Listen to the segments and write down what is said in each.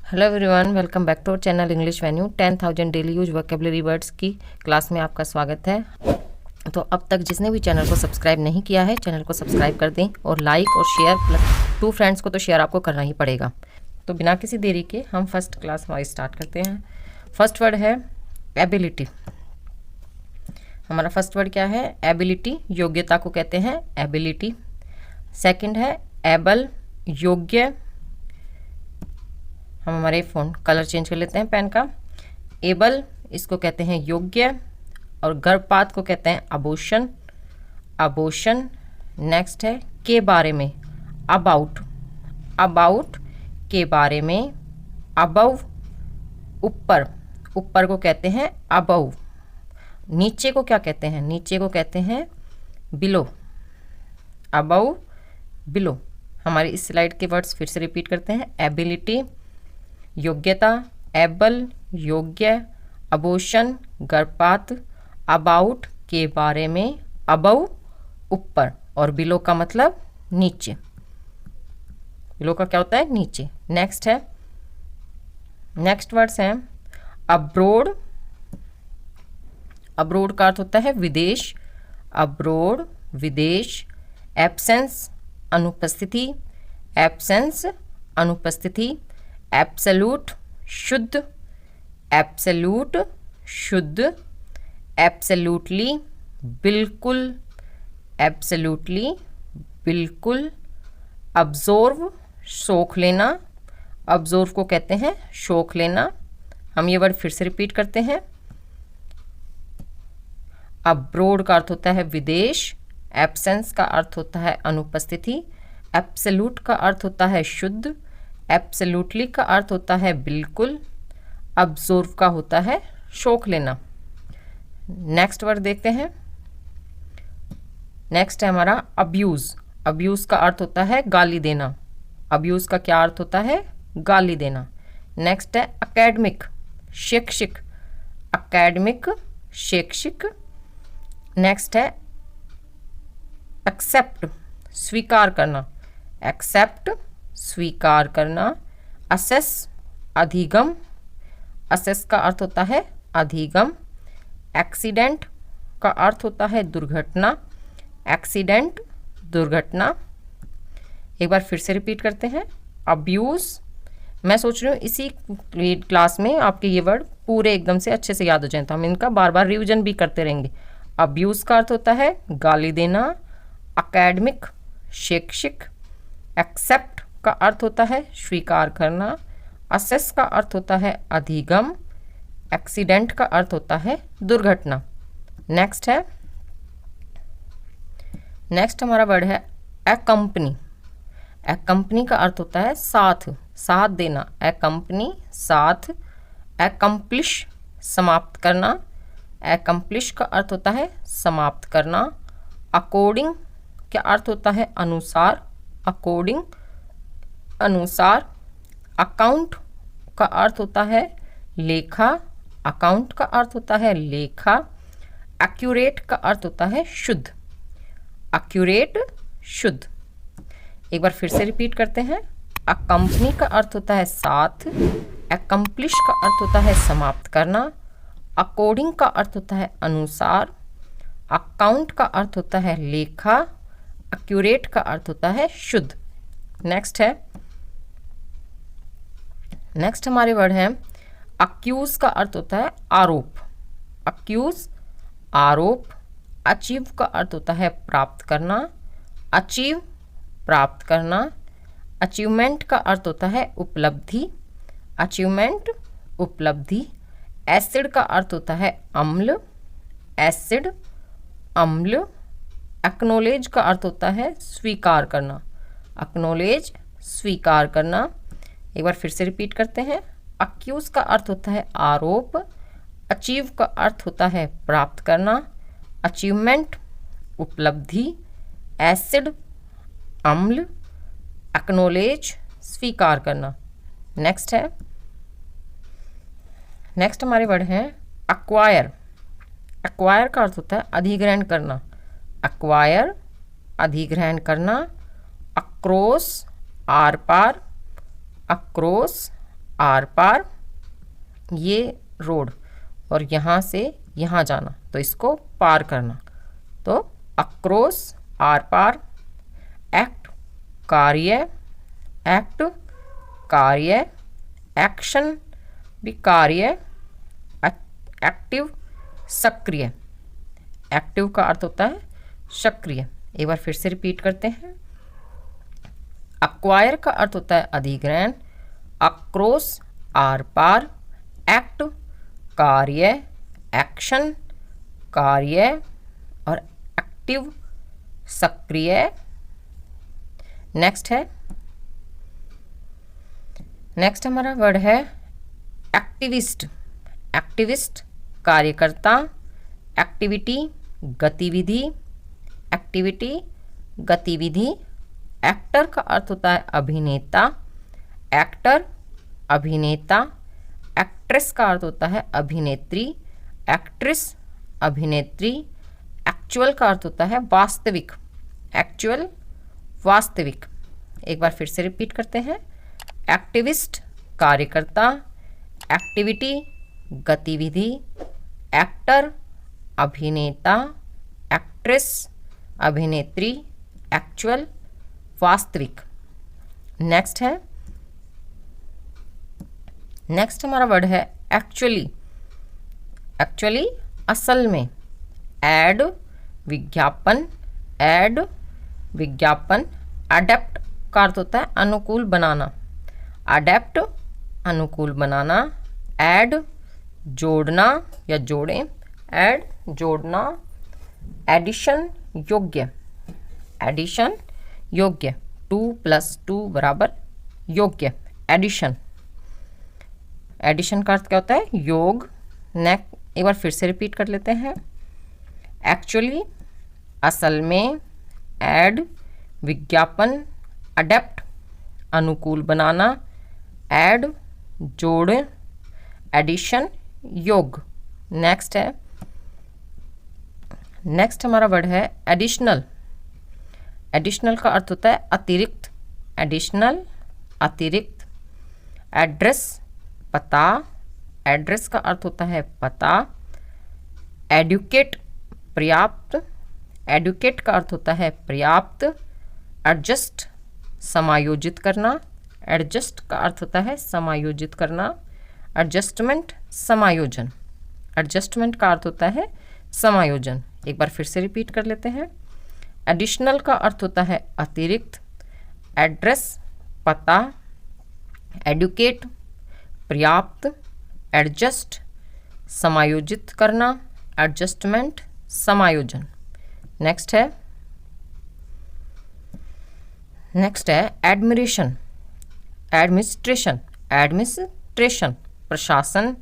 Hello everyone, welcome back to our channel English venue. 10,000 daily use vocabulary words की class में आपका स्वागत है। तो अब तक जिसने भी चैनल को सब्सक्राइब नहीं किया है, चैनल को सब्सक्राइब कर दें और लाइक और शेयर प्लस 2 फ्रेंड्स को तो शेयर आपको करना ही पड़ेगा। तो बिना किसी देरी के हम फर्स्ट क्लास वाइज स्टार्ट करते हैं। फर्स्ट वर्ड है एबिलिटी। हमारा फर्स्ट वर्ड क्या है? एबिलिटी। योग्यता को कहते हैं एबिलिटी। सेकंड है एबल, योग्य। हम हमारे फ़ोन कलर चेंज कर लेते हैं पेन का। एबल इसको कहते हैं योग्य और गर्भपात को कहते हैं अबॉर्शन। अबॉर्शन। नेक्स्ट है के बारे में, अबाउट। अबाउट के बारे में। अबव ऊपर, ऊपर को कहते हैं अबव। नीचे को क्या कहते हैं? नीचे को कहते हैं बिलो। Above, below. हमारी इस स्लाइड के वर्ड्स फिर से रिपीट करते हैं। एबिलिटी योग्यता, एबल योग्य, अबॉर्शन गर्भपात, अबाउट के बारे में, अबव ऊपर और बिलो का मतलब नीचे। बिलो का क्या होता है? नीचे। नेक्स्ट है, नेक्स्ट वर्ड्स हैं अब्रोड। अब्रोड का अर्थ होता है विदेश। अब्रोड विदेश। एब्सेंस अनुपस्थिति। एब्सेंस अनुपस्थिति। एब्सोल्यूट शुद्ध। एब्सोल्यूट शुद्ध। एब्सोल्यूटली बिल्कुल। एब्सोल्यूटली बिल्कुल। अब्जॉर्व शौक लेना। अब्जॉर्व को कहते हैं शौक लेना। हम ये वर्ड फिर से रिपीट करते हैं। अब्रोड का अर्थ होता है विदेश। एब्सेंस का अर्थ होता है अनुपस्थिति। एब्सोल्यूट का अर्थ होता है शुद्ध। एब्सोल्यूटली का अर्थ होता है बिल्कुल। अब्जॉर्व का होता है शौक लेना। नेक्स्ट वर्ड देखते हैं। नेक्स्ट है हमारा अब्यूज। अब्यूज का अर्थ होता है गाली देना। अब्यूज का क्या अर्थ होता है? गाली देना। नेक्स्ट है एकेडमिक, शैक्षिक। एकेडमिक शैक्षिक। नेक्स्ट है एक्सेप्ट, स्वीकार करना। एक्सेप्ट स्वीकार करना। असेस अधिगम। असेस का अर्थ होता है अधिगम। एक्सीडेंट का अर्थ होता है दुर्घटना। एक्सीडेंट दुर्घटना। एक बार फिर से रिपीट करते हैं। अब्यूज। मैं सोच रही हूँ इसी क्लास में आपके ये वर्ड पूरे एकदम से अच्छे से याद हो जाएं, तो हम इनका बार बार रिवीजन भी करते रहेंगे। अब्यूज का अर्थ होता है गाली देना। एकेडमिक शैक्षिक। एक्सेप्ट का अर्थ होता है स्वीकार करना। असेस का अर्थ होता है अधिगम। एक्सीडेंट का अर्थ होता है दुर्घटना। नेक्स्ट है, नेक्स्ट हमारा वर्ड है एकम्पनी। एकम्पनी का अर्थ होता है साथ, साथ देना। एकम्पनी साथ। एकम्प्लिश समाप्त करना। एकम्प्लिश का अर्थ होता है समाप्त करना। अकॉर्डिंग का अर्थ होता है अनुसार। अकॉर्डिंग अनुसार। अकाउंट का अर्थ होता है लेखा। अकाउंट का अर्थ होता है लेखा। एक्यूरेट का अर्थ होता है शुद्ध। एक्यूरेट शुद्ध। एक बार फिर से रिपीट करते हैं। अकम्पनी का अर्थ होता है साथ। एकम्प्लिश का अर्थ होता है समाप्त करना। अकॉर्डिंग का अर्थ होता है अनुसार। अकाउंट का अर्थ होता है लेखा। एक्यूरेट का अर्थ होता है शुद्ध। नेक्स्ट है, नेक्स्ट हमारे वर्ड हैं अक्यूज का अर्थ होता है आरोप। अक्यूज आरोप। अचीव का अर्थ होता है प्राप्त करना। अचीव प्राप्त करना। अचीवमेंट का अर्थ होता है उपलब्धि। अचीवमेंट उपलब्धि। एसिड का अर्थ होता है अम्ल। एसिड अम्ल। एक्नॉलेज का अर्थ होता है स्वीकार करना। एक्नॉलेज स्वीकार करना। एक बार फिर से रिपीट करते हैं। अक्यूज का अर्थ होता है आरोप। अचीव का अर्थ होता है प्राप्त करना। अचीवमेंट उपलब्धि। एसिड अम्ल। एक्नॉलेज स्वीकार करना। नेक्स्ट है, नेक्स्ट हमारे वर्ड हैं एक्वायर। एक्वायर का अर्थ होता है अधिग्रहण करना। एक्वायर अधिग्रहण करना। अक्रॉस आर पार। अक्रॉस आर पार ये रोड और यहाँ से यहाँ जाना, तो इसको पार करना, तो अक्रॉस आर पार। एक्ट कार्य, एक्ट कार्य, एक्शन भी कार्य, एक्टिव सक्रिय। एक्टिव का अर्थ होता है सक्रिय। एक बार फिर से रिपीट करते हैं। अक्वायर का अर्थ होता है अधिग्रहण, अक्रॉस आर पार, एक्ट कार्य, एक्शन कार्य और एक्टिव सक्रिय। नेक्स्ट हमारा वर्ड है एक्टिविस्ट। एक्टिविस्ट कार्यकर्ता, एक्टिविटी गतिविधि, एक्टिविटी गतिविधि। एक्टर का अर्थ होता है अभिनेता, एक्टर अभिनेता। एक्ट्रेस का अर्थ होता है अभिनेत्री, एक्ट्रेस अभिनेत्री। एक्चुअल का अर्थ होता है वास्तविक, एक्चुअल वास्तविक। एक बार फिर से रिपीट करते हैं। एक्टिविस्ट कार्यकर्ता, एक्टिविटी गतिविधि, एक्टर अभिनेता, एक्ट्रेस अभिनेत्री, एक्चुअल वास्तविक। नेक्स्ट हमारा वर्ड है एक्चुअली। एक्चुअली असल में। एड विज्ञापन, एड विज्ञापन। अडेप्ट का अर्थ होता है अनुकूल बनाना, अडेप्ट अनुकूल बनाना। ऐड जोड़ना या जोड़ें, ऐड जोड़ना। एडिशन योग्य, एडिशन योग्य। 2 + 2 = योग्य, एडिशन। एडिशन का अर्थ क्या होता है? योग। एक बार फिर से रिपीट कर लेते हैं। एक्चुअली असल में, ऐड विज्ञापन, अडेप्ट अनुकूल बनाना, ऐड जोड़, एडिशन योग। नेक्स्ट हमारा वर्ड है एडिशनल। एडिशनल का अर्थ होता है अतिरिक्त, एडिशनल अतिरिक्त। एड्रेस पता, एड्रेस का अर्थ होता है पता। एडुकेट पर्याप्त, एडुकेट का अर्थ होता है पर्याप्त। एडजस्ट समायोजित करना, एडजस्ट का अर्थ होता है समायोजित करना। एडजस्टमेंट समायोजन, एडजस्टमेंट का अर्थ होता है समायोजन। एक बार फिर से रिपीट कर लेते हैं। एडिशनल का अर्थ होता है अतिरिक्त, एड्रेस पता, एडुकेट पर्याप्त, एडजस्ट समायोजित करना, एडजस्टमेंट समायोजन। नेक्स्ट है एडमिरेशन। एडमिनिस्ट्रेशन, एडमिनिस्ट्रेशन प्रशासन।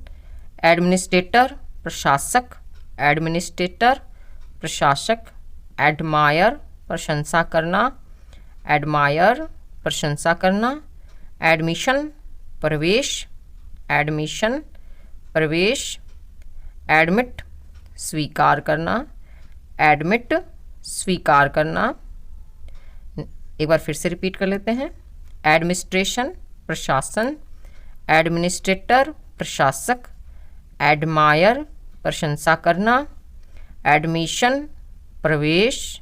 एडमिनिस्ट्रेटर प्रशासक, एडमिनिस्ट्रेटर प्रशासक। एडमायर प्रशंसा करना, एडमायर प्रशंसा करना। एडमिशन प्रवेश, एडमिशन प्रवेश। एडमिट स्वीकार करना, एडमिट स्वीकार करना। एक बार फिर से रिपीट कर लेते हैं। एडमिनिस्ट्रेशन प्रशासन, एडमिनिस्ट्रेटर प्रशासक। एडमायर प्रशंसा करना, एडमिशन प्रवेश।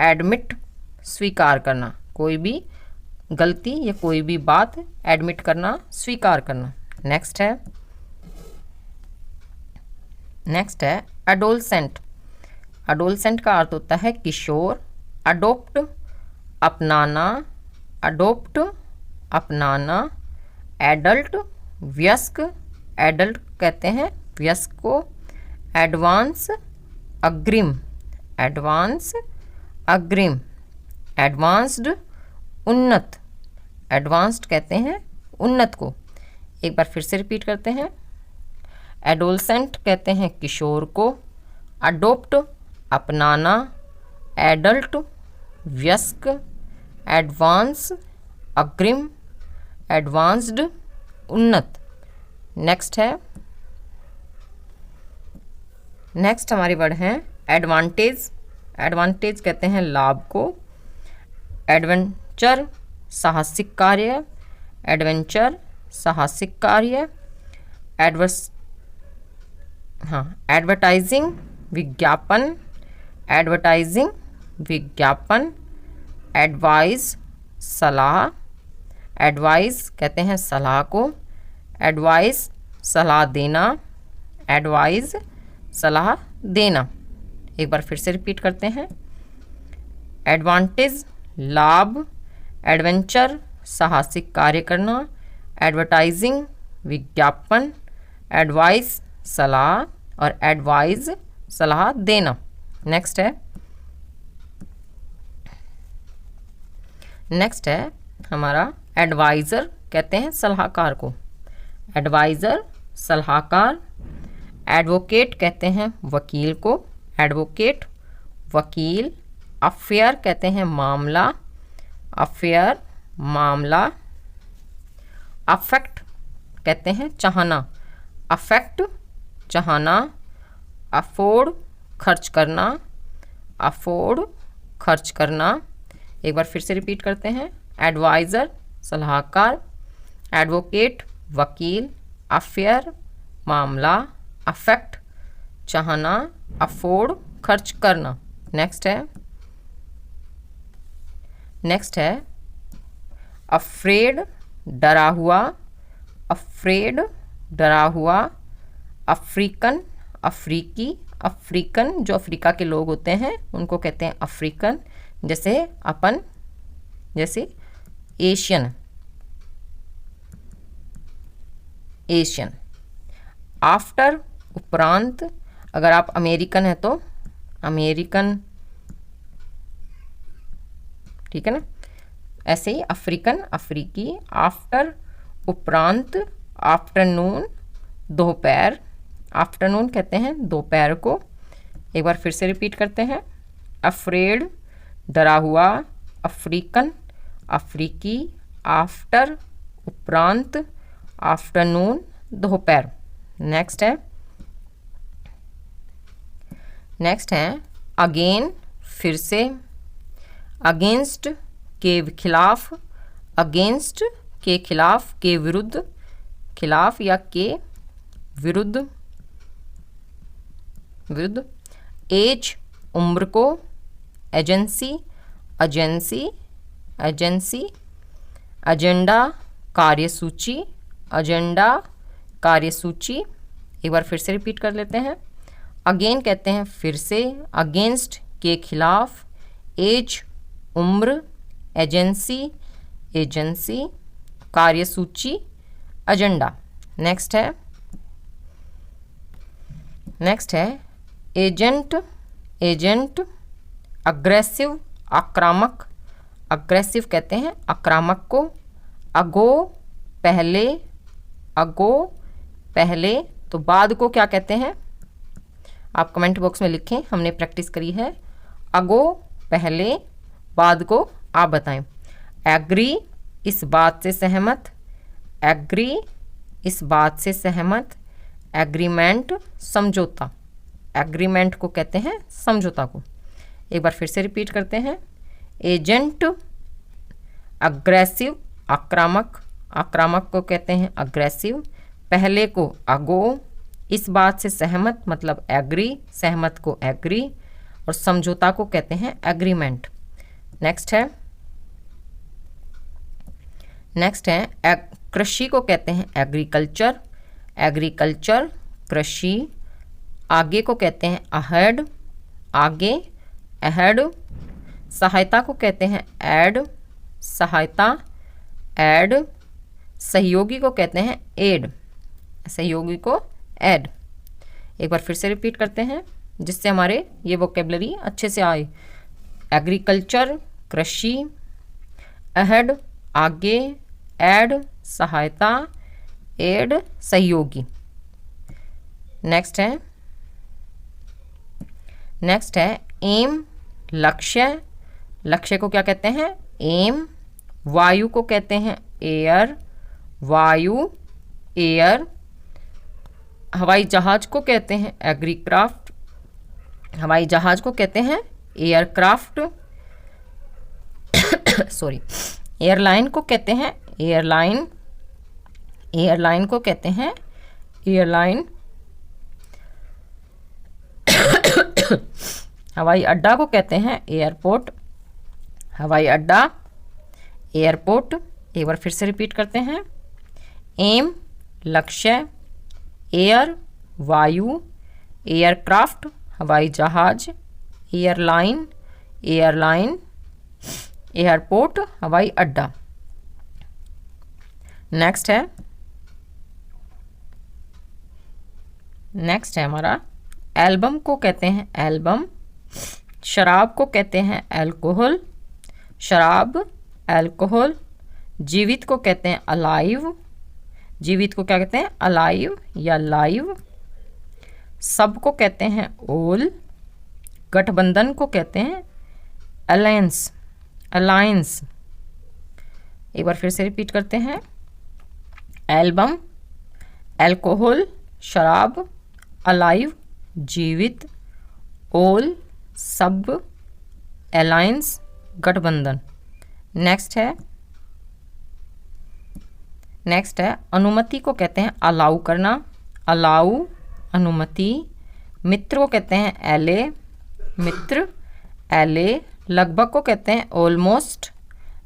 एडमिट स्वीकार करना, कोई भी गलती या कोई भी बात एडमिट करना, स्वीकार करना। नेक्स्ट है एडोलसेंट। एडोलसेंट का अर्थ होता है किशोर। अडोप्ट अपनाना, अडोप्ट अपनाना। एडल्ट वयस्क, एडल्ट कहते हैं वयस्क को। एडवांस अग्रिम, एडवांस अग्रिम। एडवांस्ड उन्नत, एडवांस्ड कहते हैं उन्नत को। एक बार फिर से रिपीट करते हैं। एडोलसेंट कहते हैं किशोर को। अडोप्ट अपनाना, एडल्ट वयस्क। एडवांस अग्रिम, एडवांस्ड उन्नत। नेक्स्ट हमारे वर्ड हैं एडवांटेज। एडवांटेज कहते हैं लाभ को। एडवेंचर साहसिक कार्य, एडवेंचर साहसिक कार्य, एडवर्टाइजिंग विज्ञापन, एडवर्टाइजिंग विज्ञापन, एडवाइस सलाह, एडवाइस कहते हैं सलाह को, एडवाइस सलाह देना, एडवाइस सलाह देना। एक बार फिर से रिपीट करते हैं। एडवांटेज लाभ, एडवेंचर साहसिक कार्य करना, एडवर्टाइजिंग विज्ञापन, एडवाइस सलाह और एडवाइस सलाह देना। नेक्स्ट है हमारा एडवाइज़र, कहते हैं सलाहकार को, एडवाइज़र सलाहकार। एडवोकेट कहते हैं वकील को, एडवोकेट वकील। अफेयर कहते हैं मामला, अफेयर मामला। अफेक्ट कहते हैं चाहना, अफेक्ट चाहना। अफोर्ड खर्च करना, अफोर्ड खर्च करना। एक बार फिर से रिपीट करते हैं। एडवाइज़र सलाहकार, एडवोकेट वकील, अफेयर मामला, अफेक्ट चाहना, अफोर्ड खर्च करना। नेक्स्ट है अफ्रेड डरा हुआ, अफ्रेड डरा हुआ। अफ्रीकन अफ्रीकी, अफ्रीकन जो अफ्रीका के लोग होते हैं उनको कहते हैं अफ्रीकन। जैसे एशियन, एशियन। आफ्टर उपरांत, अगर आप अमेरिकन है तो अमेरिकन, ठीक है ना। ऐसे ही अफ्रीकन अफ्रीकी। आफ्टर उपरांत, आफ्टरनून दोपहर, आफ्टरनून कहते हैं दोपहर को। एक बार फिर से रिपीट करते हैं। अफ्रेड डरा हुआ, अफ्रीकन अफ्रीकी, आफ्टर उपरांत, आफ्टरनून दोपहर। नेक्स्ट है अगेन फिर से। अगेंस्ट के खिलाफ, अगेंस्ट के खिलाफ, के विरुद्ध, खिलाफ या के विरुद्ध, विरुद्ध। एज उम्र को, एजेंसी एजेंसी एजेंसी। एजेंडा कार्यसूची, एजेंडा कार्यसूची। एक बार फिर से रिपीट कर लेते हैं। अगेन कहते हैं फिर से, अगेंस्ट के खिलाफ, एज उम्र, एजेंसी एजेंसी, कार्यसूची, एजेंडा। नेक्स्ट है एजेंट, एजेंट। अग्रेसिव आक्रामक, अग्रेसिव कहते हैं आक्रामक को। अगो पहले, अगो पहले। तो बाद को क्या कहते हैं आप कमेंट बॉक्स में लिखें, हमने प्रैक्टिस करी है। अगो पहले, बाद को आप बताएं। एग्री इस बात से सहमत, एग्री इस बात से सहमत। एग्रीमेंट समझौता, एग्रीमेंट को कहते हैं समझौता को। एक बार फिर से रिपीट करते हैं। एजेंट अग्रेसिव आक्रामक, आक्रामक को कहते हैं अग्रेसिव। पहले को अगो, इस बात से सहमत मतलब एग्री, सहमत को एग्री, और समझौता को कहते हैं एग्रीमेंट। नेक्स्ट है कृषि को कहते हैं एग्रीकल्चर, एग्रीकल्चर कृषि। आगे को कहते हैं अहेड, आगे अहेड। सहायता को कहते हैं एड, सहायता एड। सहयोगी को कहते हैं एड, सहयोगी को एड। एक बार फिर से रिपीट करते हैं जिससे हमारे ये वोकेबलरी अच्छे से आए। एग्रीकल्चर कृषि, अहेड आगे, एड सहायता, एड सहयोगी। नेक्स्ट है एम लक्ष्य, लक्ष्य को क्या कहते हैं एम। वायु को कहते हैं एयर, वायु एयर। हवाई जहाज को कहते हैं एग्रीक्राफ्ट, हवाई जहाज को कहते हैं एयरक्राफ्ट। सॉरी, एयरलाइन को कहते हैं एयरलाइन, एयरलाइन को कहते हैं एयरलाइन। हवाई अड्डा को कहते हैं एयरपोर्ट। हवाई अड्डा, एयरपोर्ट। एक बार फिर से रिपीट करते हैं। एम लक्ष्य, एयर वायु, एयरक्राफ्ट हवाई जहाज, एयरलाइन एयरलाइन, एयरपोर्ट हवाई अड्डा। नेक्स्ट है हमारा एल्बम को कहते हैं एल्बम। शराब को कहते हैं अल्कोहल, शराब अल्कोहल। जीवित को कहते हैं अलाइव, जीवित को क्या कहते हैं अलाइव या लाइव। सब को कहते हैं ओल। गठबंधन को कहते हैं अलायंस अलायंस। एक बार फिर से रिपीट करते हैं। एल्बम, अल्कोहल, शराब, अलाइव जीवित, ओल सब, अलायंस गठबंधन। नेक्स्ट है अनुमति को कहते हैं अलाउ करना, अलाउ अनुमति। मित्र को कहते हैं एले, मित्र एले। लगभग को कहते हैं ऑलमोस्ट,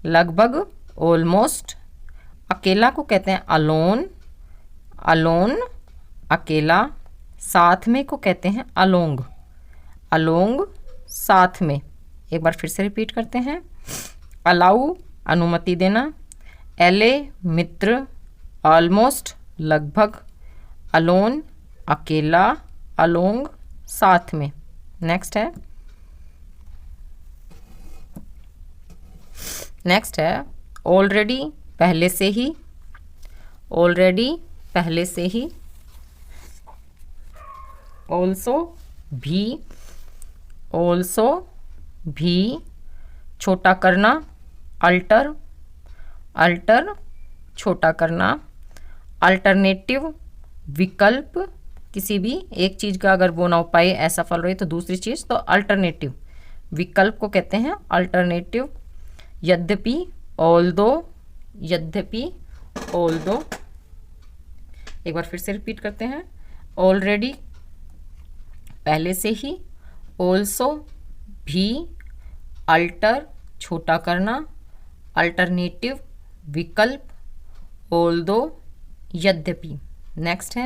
लगभग ऑलमोस्ट। अकेला को कहते हैं अलोन, अलोन अकेला। साथ में को कहते हैं अलोंग, अलोंग साथ में। एक बार फिर से रिपीट करते हैं। अलाउ अनुमति देना, एले मित्र, ऑलमोस्ट लगभग, अलोन अकेला, अलोंग साथ में। नेक्स्ट है ऑलरेडी पहले से ही, ऑलरेडी पहले से ही। ऑल्सो भी, ऑल्सो भी। छोटा करना अल्टर, अल्टर छोटा करना। अल्टरनेटिव विकल्प, किसी भी एक चीज़ का अगर वो ना हो पाए असफल रहे तो दूसरी चीज़, तो अल्टरनेटिव विकल्प को कहते हैं अल्टरनेटिव। यद्यपि ऑल्दो, यद्यपि ऑल्दो। एक बार फिर से रिपीट करते हैं। ऑलरेडी पहले से ही, ऑल्सो भी, अल्टर छोटा करना, अल्टरनेटिव विकल्प, ऑल्दो यद्यपि। नेक्स्ट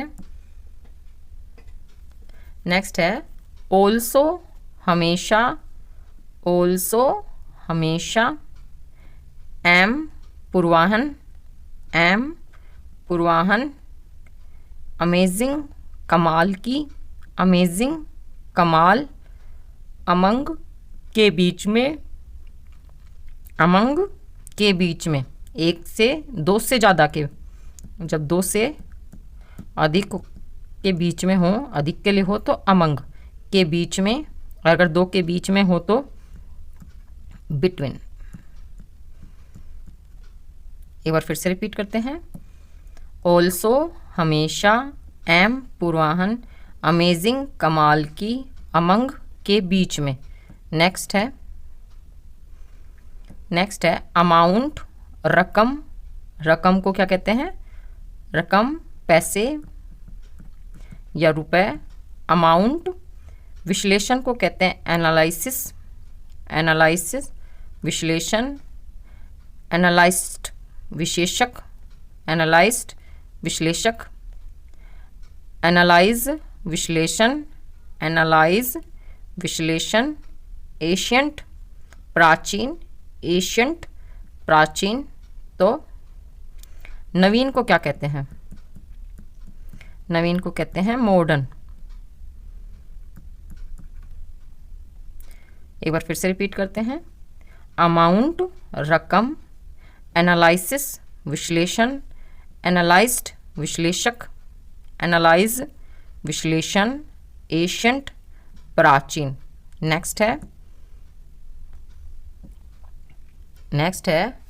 है ऑल्सो हमेशा, ऑल्सो हमेशा। एम पूर्वाहन, एम पूर्वाहन। अमेजिंग कमाल की, अमेजिंग कमाल। अमंग के बीच में, अमंग के बीच में। एक से दो से ज़्यादा के, जब दो से अधिक के बीच में हो, अधिक के लिए हो तो अमंग के बीच में, और अगर दो के बीच में हो तो बिटवीन। एक बार फिर से रिपीट करते हैं। ऑल्सो हमेशा, एम पूर्वाहन, अमेजिंग कमाल की, अमंग के बीच में। नेक्स्ट है अमाउंट रकम। रकम को क्या कहते हैं रकम पैसे या रुपए। अमाउंट। विश्लेषण को कहते हैं एनालिसिस, एनालिसिस विश्लेषण। एनालाइज्ड विशेषक, एनालाइज्ड विश्लेषक। एनालाइज विश्लेषण, एनालाइज विश्लेषण। एशियंट प्राचीन, एशियंट प्राचीन। तो नवीन को क्या कहते हैं नवीन को कहते हैं मॉडर्न। एक बार फिर से रिपीट करते हैं। अमाउंट रकम, एनालिसिस विश्लेषण, एनालाइज्ड विश्लेषक, एनालाइज विश्लेषण, एशियंट प्राचीन। नेक्स्ट है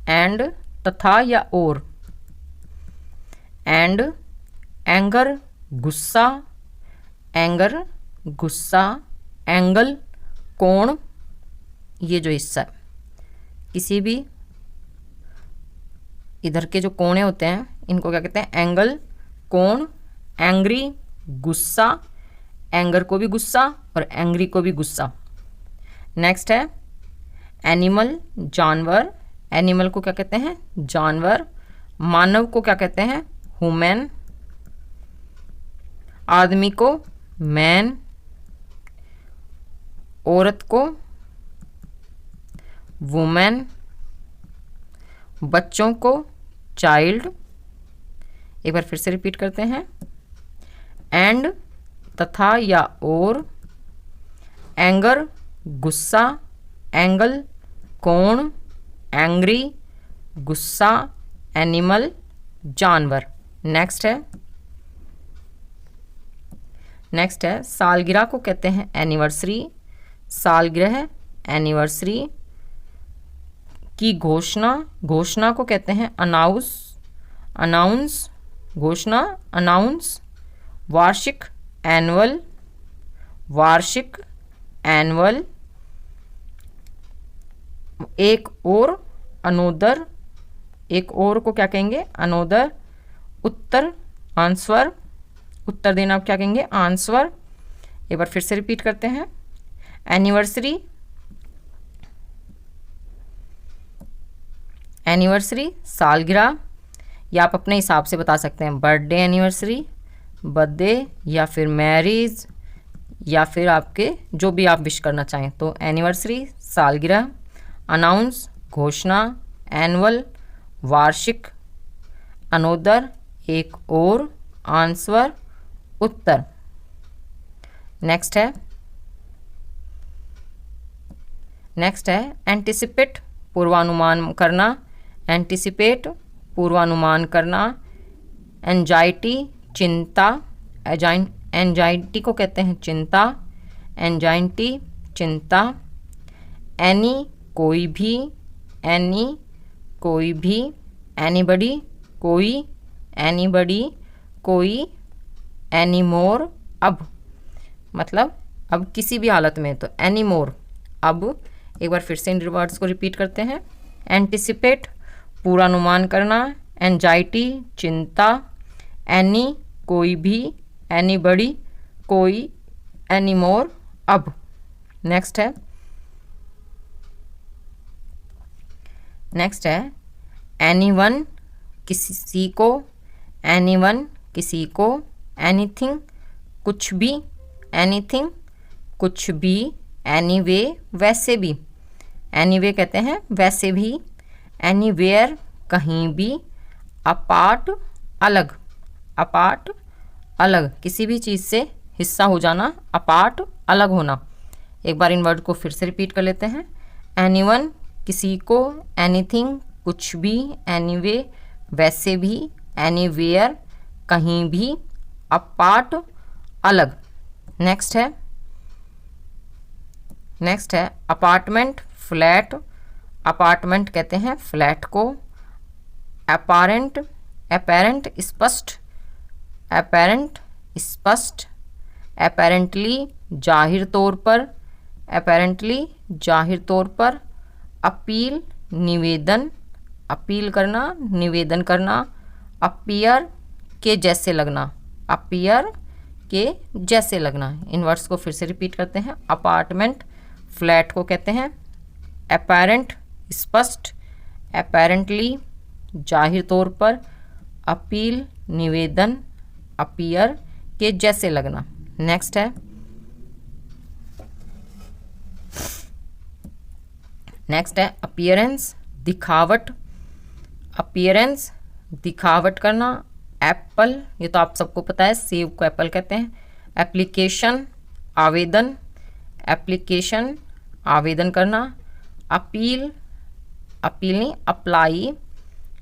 एंड तथा या और। एंड एंगर गुस्सा, एंगर गुस्सा। एंगल कोण, ये जो हिस्सा किसी भी इधर के जो कोणे होते हैं इनको क्या कहते हैं, एंगल, कोण। एंग्री गुस्सा, एंगर को भी गुस्सा और एंग्री को भी गुस्सा। नेक्स्ट है एनिमल जानवर, एनिमल को क्या कहते हैं, जानवर। मानव को क्या कहते हैं, ह्यूमन। आदमी को मैन, औरत को वुमेन, बच्चों को चाइल्ड। एक बार फिर से रिपीट करते हैं, एंड तथा या और, एंगर गुस्सा, एंगल कोण, एंग्री गुस्सा, एनिमल जानवर। नेक्स्ट है सालगिरह को कहते हैं एनिवर्सरी, सालगिरह एनिवर्सरी। की घोषणा, घोषणा को कहते हैं अनाउंस, अनाउंस घोषणा, अनाउंस। वार्षिक एनुअल, वार्षिक एनुअल। एक और अनोदर, एक और को क्या कहेंगे, अनोदर। उत्तर आंसर, उत्तर देना आप क्या कहेंगे, आंसर। एक बार फिर से रिपीट करते हैं, एनिवर्सरी, एनिवर्सरी सालगिरह, या आप अपने हिसाब से बता सकते हैं, बर्थडे एनिवर्सरी, बर्थडे, या फिर मैरिज, या फिर आपके जो भी आप विश करना चाहें। तो एनिवर्सरी सालगिरह, अनाउंस घोषणा, एनुअल वार्षिक, अनोदर एक और, आंसर उत्तर। नेक्स्ट है एंटिसिपेट पूर्वानुमान करना, एंटिसिपेट पूर्वानुमान करना। एंजाइटी चिंता, एंजाइटी को कहते हैं चिंता, एंजाइटी चिंता। एनी कोई भी, एनी कोई भी। एनीबडी कोई, एनीबडी कोई। एनीमोर अब, मतलब अब किसी भी हालत में, तो एनीमोर अब। एक बार फिर से इन वर्ड्स को रिपीट करते हैं, एंटिसिपेट पूर्वानुमान करना, एंजाइटी चिंता, एनी कोई भी, एनीबडी कोई, एनीमोर अब। नेक्स्ट है एनीवन किसी को, एनीवन किसी को। एनीथिंग कुछ भी, एनीथिंग कुछ भी। एनीवे वैसे भी, एनीवे कहते हैं वैसे भी। एनीवेयर कहीं भी। अपार्ट अलग, अपार्ट अलग, किसी भी चीज़ से हिस्सा हो जाना, अपार्ट अलग होना। एक बार इन वर्ड को फिर से रिपीट कर लेते हैं, एनीवन किसी को, एनीथिंग कुछ भी, एनीवे वैसे भी, एनीवेयर कहीं भी, अपार्ट अलग। नेक्स्ट है अपार्टमेंट फ्लैट, अपार्टमेंट कहते हैं फ्लैट को। अपारेंट, अपेरेंट स्पष्ट, अपेरेंट स्पष्ट। अपेरेंटली जाहिर तौर पर, अपेरेंटली जाहिर तौर पर। अपील निवेदन, अपील करना, निवेदन करना। अपीयर के जैसे लगना, अपीयर के जैसे लगना। इन वर्ड्स को फिर से रिपीट करते हैं, अपार्टमेंट फ्लैट को कहते हैं अपेरेंट स्पष्ट, अपेरेंटली जाहिर तौर पर। अपील निवेदन, अपीयर के जैसे लगना। नेक्स्ट है अपीयरेंस दिखावट, अपीयरेंस दिखावट करना। एप्पल, ये तो आप सबको पता है, सेब को एप्पल कहते हैं। एप्लीकेशन आवेदन, एप्लीकेशन आवेदन करना। अपील, अपील नहीं अप्लाई।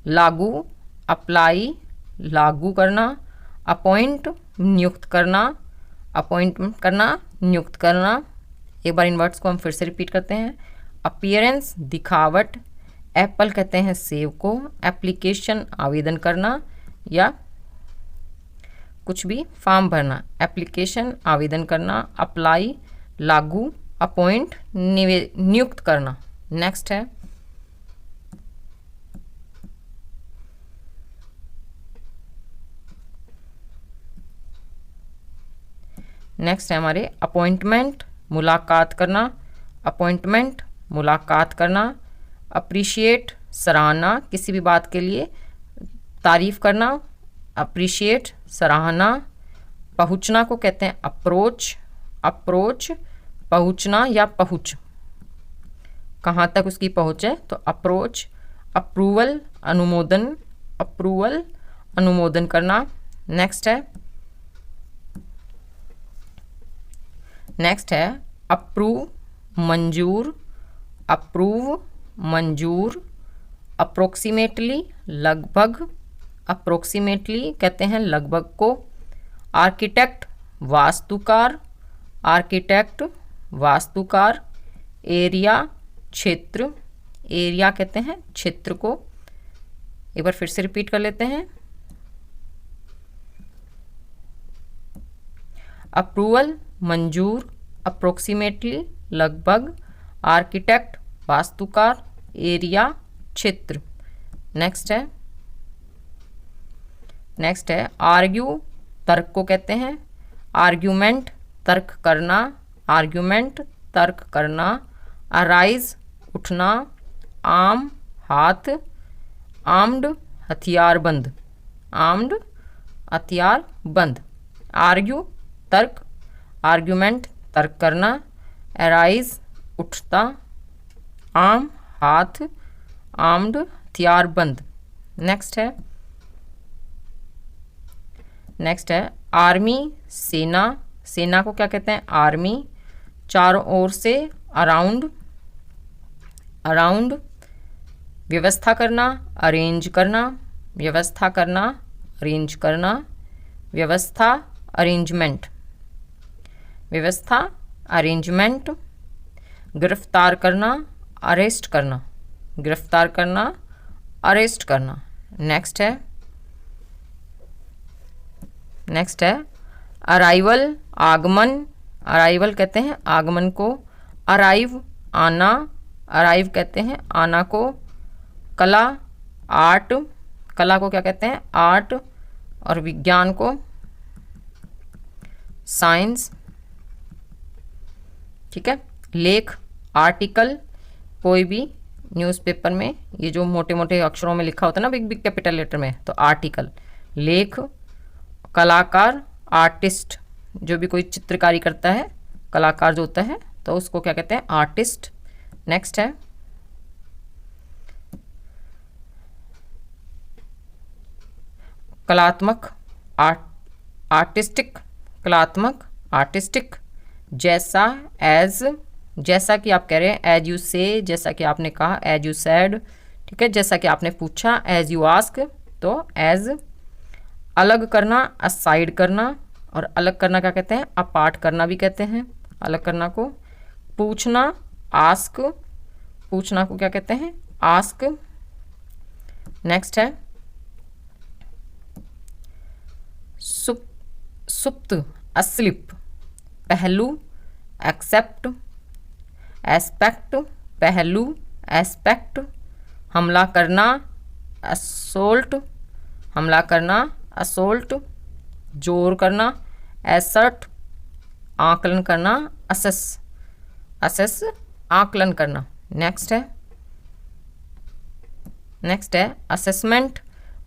लागू, अप्लाई लागू करना। अपॉइंट नियुक्त करना, अपॉइंटमेंट करना, नियुक्त करना। एक बार इन वर्ड्स को हम फिर से रिपीट करते हैं, अपीयरेंस दिखावट, एप्पल कहते हैं सेब को। एप्लीकेशन आवेदन करना या कुछ भी फॉर्म भरना। एप्लीकेशन आवेदन करना। अप्लाई लागू, अपॉइंट नियुक्त करना। नेक्स्ट नेक्स्ट है हमारे अपॉइंटमेंट, मुलाकात करना, अपॉइंटमेंट मुलाकात करना। अप्रिशिएट सराहना, किसी भी बात के लिए तारीफ करना, अप्रिशिएट सराहना। पहुंचना को कहते हैं अप्रोच, अप्रोच पहुंचना या पहुंच, कहाँ तक उसकी पहुंच है तो अप्रोच। अप्रूवल अनुमोदन, अप्रूवल अनुमोदन करना। नेक्स्ट है अप्रूव मंजूर, अप्रूव मंजूर। अप्रोक्सीमेटली लगभग, अप्रोक्सीमेटली कहते हैं लगभग को। आर्किटेक्ट वास्तुकार, आर्किटेक्ट वास्तुकार। एरिया क्षेत्र, एरिया कहते हैं क्षेत्र को। एक बार फिर से रिपीट कर लेते हैं। अप्रूवल मंजूर, अप्रोक्सीमेटली लगभग, आर्किटेक्ट वास्तुकार, एरिया क्षेत्र। नेक्स्ट है आर्ग्यू, तर्क को कहते हैं। आर्ग्यूमेंट तर्क करना, आर्ग्यूमेंट तर्क करना। अराइज उठना। आर्म हाथ। आर्म्ड हथियारबंद, आर्म्ड हथियारबंद। आर्ग्यू तर्क, आर्ग्यूमेंट तर्क करना। अराइज उठता। आर्म हाथ, आर्म्ड हथियारबंद। नेक्स्ट है आर्मी सेना, सेना को क्या कहते हैं आर्मी। चारों ओर से अराउंड, अराउंड। व्यवस्था करना, अरेंज करना, व्यवस्था करना, अरेंज करना। व्यवस्था अरेंजमेंट, व्यवस्था अरेंजमेंट। गिरफ्तार करना, अरेस्ट करना, गिरफ्तार करना, अरेस्ट करना। नेक्स्ट है अराइवल आगमन, अराइवल कहते हैं आगमन को। अराइव आना, अराइव कहते हैं आना को। कला आर्ट, कला को क्या कहते हैं आर्ट। और विज्ञान को साइंस। ठीक है। लेख आर्टिकल, कोई भी न्यूज़पेपर में ये जो मोटे मोटे अक्षरों में लिखा होता है ना बिग बिग कैपिटल लेटर में, तो आर्टिकल। लेख कलाकार आर्टिस्ट, जो भी कोई चित्रकारी करता है कलाकार जो होता है तो उसको क्या कहते हैं आर्टिस्ट। नेक्स्ट है कलात्मक आर्टिस्टिक, कलात्मक आर्टिस्टिक। जैसा एज, जैसा कि आप कह रहे हैं एज यू से, जैसा कि आपने कहा एज यू सैड। ठीक है। जैसा कि आपने पूछा एज यू आस्क, तो एज। अलग करना असाइड करना, और अलग करना क्या कहते हैं अपार्ट करना भी कहते हैं अलग करना को। पूछना आस्क, पूछना को क्या कहते हैं आस्क। नेक्स्ट है सुप्त अस्लिप, पहलू एक्सेप्ट, एस्पेक्ट पहलू एस्पेक्ट। हमला करना असोल्ट, हमला करना असोल्ट। जोर करना एसर्ट, आकलन करना असेस, असेस आकलन करना। नेक्स्ट है असेसमेंट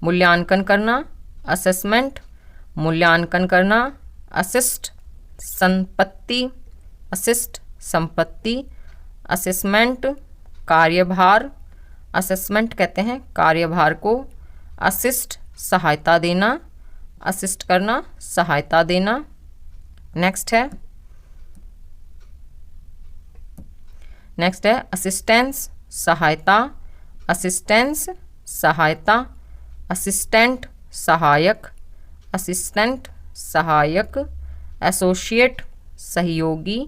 मूल्यांकन करना, असेसमेंट मूल्यांकन करना। असिस्ट संपत्ति, असिस्ट संपत्ति। असेसमेंट कार्यभार, असेसमेंट कहते हैं कार्यभार को। असिस्ट सहायता देना, असिस्ट करना सहायता देना। नेक्स्ट है असिस्टेंस सहायता, असिस्टेंस सहायता। असिस्टेंट सहायक, असिस्टेंट सहायक। एसोसिएट सहयोगी,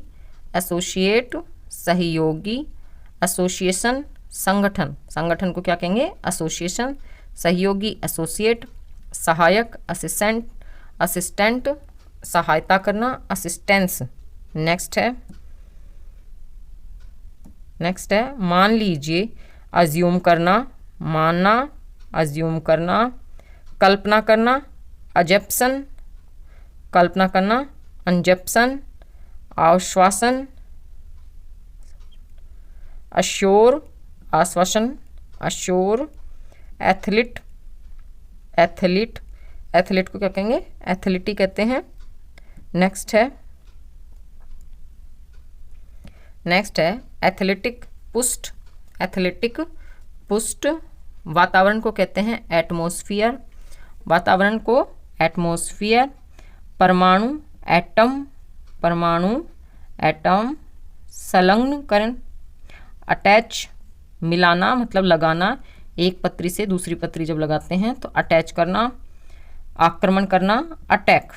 एसोसिएट सहयोगी। एसोसिएशन संगठन, संगठन को क्या कहेंगे एसोसिएशन। सहयोगी एसोसिएट। सहायक असिस्टेंट, असिस्टेंट सहायता करना असिस्टेंस। नेक्स्ट है मान लीजिए, अज्यूम करना, मानना, अज्यूम करना। कल्पना करना अजप्शन, कल्पना करना अंजप्शन, आश्वासन, अश्योर, आश्वासन, अश्योर, एथलीट, एथलीट, एथलीट को क्या कहेंगे? एथलीटी कहते हैं। नेक्स्ट है एथलेटिक पुष्ट, एथलेटिक पुष्ट। वातावरण को कहते हैं एटमॉस्फेयर, वातावरण को एटमॉस्फेयर। परमाणु, एटम, परमाणु, एटम। संलग्नकरण, अटैच, मिलाना मतलब लगाना, एक पत्री से दूसरी पत्री जब लगाते हैं तो अटैच करना। आक्रमण करना, अटैक,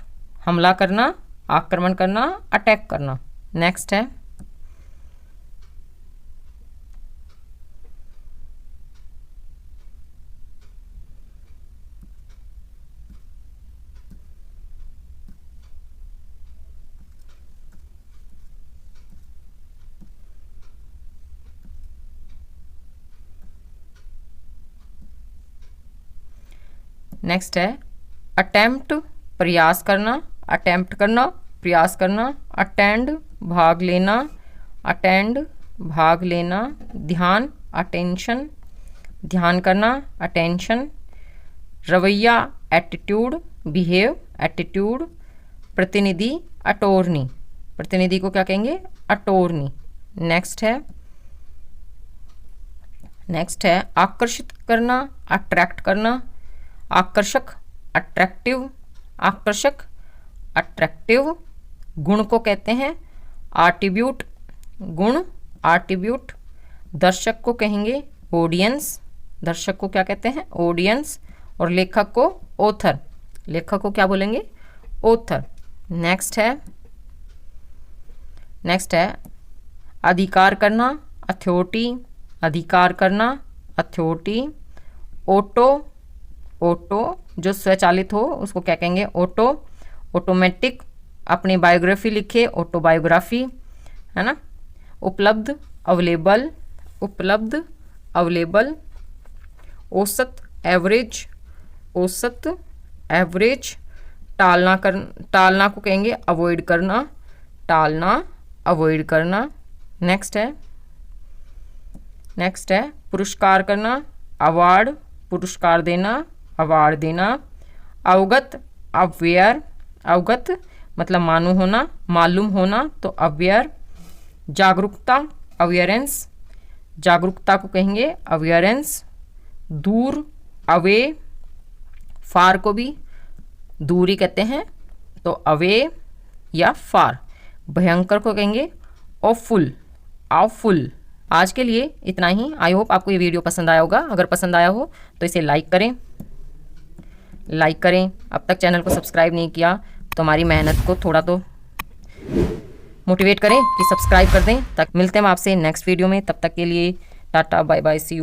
हमला करना, आक्रमण करना, अटैक करना। नेक्स्ट है नेक्स्ट है अटेम्प्ट, प्रयास करना, अटेम्प्ट करना, प्रयास करना। अटेंड, भाग लेना, अटेंड, भाग लेना। ध्यान, अटेंशन, ध्यान करना, अटेंशन। रवैया, एटीट्यूड, बिहेव, एटीट्यूड। प्रतिनिधि, अटोर्नी, प्रतिनिधि को क्या कहेंगे? अटोर्नी। नेक्स्ट है आकर्षित करना, अट्रैक्ट करना। आकर्षक, अट्रैक्टिव, आकर्षक, अट्रैक्टिव। गुण को कहते हैं आर्टिब्यूट, गुण, आर्टिब्यूट। दर्शक को कहेंगे ऑडियंस, दर्शक को क्या कहते हैं? ऑडियंस। और लेखक को ऑथर, लेखक को क्या बोलेंगे? ऑथर। नेक्स्ट है अधिकार करना, अथॉरिटी, अधिकार करना, अथॉरिटी। ऑटो, ऑटो जो स्वचालित हो उसको क्या कहेंगे? ऑटो। ऑटोमेटिक, अपनी बायोग्राफी लिखे, ऑटोबायोग्राफी, है ना। उपलब्ध, अवेलेबल, उपलब्ध, अवेलेबल। औसत, एवरेज, औसत, एवरेज। टालना को कहेंगे अवॉइड करना, टालना, अवॉइड करना। नेक्स्ट है पुरस्कार करना, अवार्ड, पुरस्कार देना, अवार्ड देना। अवगत, अवेयर, अवगत मतलब मालूम होना, मालूम होना तो अवेयर। जागरूकता, अवेयरेंस, जागरूकता को कहेंगे अवेयरेंस। दूर, अवे, फार को भी दूरी कहते हैं तो अवे या फार। भयंकर को कहेंगे ऑफुल, ऑफुल। आज के लिए इतना ही। आई होप आपको ये वीडियो पसंद आया होगा। अगर पसंद आया हो तो इसे लाइक करें, लाइक करें। अब तक चैनल को सब्सक्राइब नहीं किया तो हमारी मेहनत को थोड़ा तो मोटिवेट करें कि सब्सक्राइब कर दें। तक मिलते हैं आपसे नेक्स्ट वीडियो में। तब तक के लिए tata, bye bye, see you.